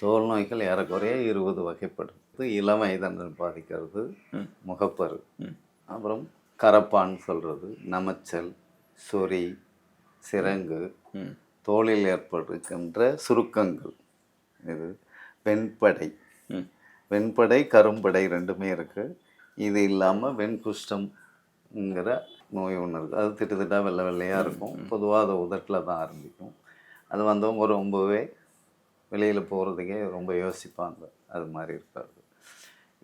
தோல் நோய்கள் ஏறக்குறைய 20 வகைப்படுது. இளம் வயதினர் பாதிக்கிறது, முகப்பரு, அப்புறம் கரப்பான்னு சொல்கிறது, நமைச்சல், சொறி, சிரங்கு, தோலில் ஏற்படுகின்ற சுருக்கங்கள், இது வெண்படை. வெண்படை கரும்படை ரெண்டுமே இருக்குது. இது இல்லாமல் வெண்குஷ்டம்ங்கிற நோய் ஒன்று இருக்குது. அது திட்டத்திட்ட வெள்ளை வெள்ளையாக இருக்கும். பொதுவாக அது உதட்டில் தான் ஆரம்பிக்கும். அது வந்தவங்க ரொம்பவே வெளியில் போகிறதுக்கே ரொம்ப யோசிப்பாங்க. அது மாதிரி இருக்காது.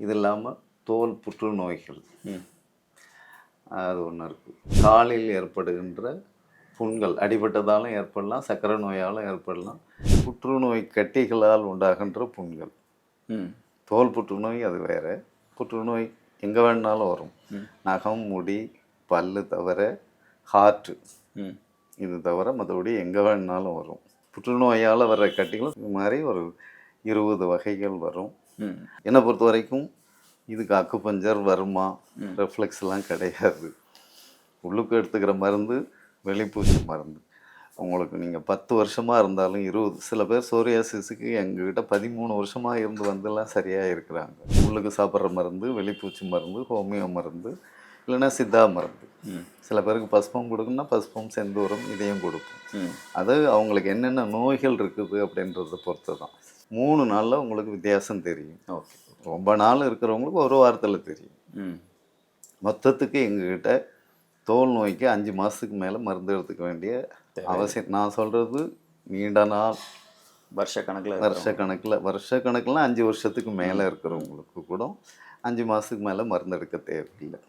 இது இல்லாமல் தோல் புற்றுநோய்கள் அது ஒன்று இருக்குது. காலில் ஏற்படுகின்ற புண்கள் அடிபட்டதாலும் ஏற்படலாம், சர்க்கரை நோயாலும் ஏற்படலாம். புற்றுநோய் கட்டிகளால் உண்டாகின்ற புண்கள். தோல் புற்றுநோய் அது வேறு. புற்றுநோய் எங்கே வேணுனாலும் வரும். நகம், முடி, பல்லு தவிர, ஹார்ட்டு இது தவிர மற்றபடி எங்கே வேணுனாலும் வரும். புற்றுநோயால் வர்ற கட்டிகள் இது மாதிரி ஒரு 20 வகைகள் வரும். என்னை பொறுத்த வரைக்கும் இதுக்கு அக்குபஞ்சர், வர்மா, ரெஃப்ளெக்ஸ்லாம் கிடையாது. உள்ளுக்கு எடுத்துக்கிற மருந்து வெளிப்பூச்சி மருந்து. உங்களுக்கு நீங்கள் 10 வருஷமாக இருந்தாலும் 20, சில பேர் சோரியாசிஸுக்கு எங்ககிட்ட 13 வருஷமாக இருந்து வந்துலாம் சரியாக இருக்கிறாங்க. உள்ளுக்கு சாப்பிட்ற மருந்து, வெளிப்பூச்சி மருந்து, ஹோமியோ மருந்து, இல்லைன்னா சித்தா மருந்து. சில பேருக்கு பஸ்பம் கொடுக்குன்னா பஸ்பம், செந்தூரம் இதையும் கொடுக்கும். அது அவங்களுக்கு என்னென்ன நோய்கள் இருக்குது அப்படின்றத பொறுத்து தான். 3 நாளில் உங்களுக்கு வித்தியாசம் தெரியும். ஓகே, ரொம்ப நாள் இருக்கிறவங்களுக்கு ஒரு வாரத்தில் தெரியும். மொத்தத்துக்கு எங்ககிட்ட தோல் நோய்க்கு 5 மாதத்துக்கு மேலே மருந்து எடுத்துக்க வேண்டிய அவசியம். நான் சொல்கிறது நீண்ட நாள், வருஷக்கணக்கில் 5 வருஷத்துக்கு மேலே இருக்கிறவங்களுக்கு கூட 5 மாதத்துக்கு மேலே மருந்து எடுக்க தேவையில்லை.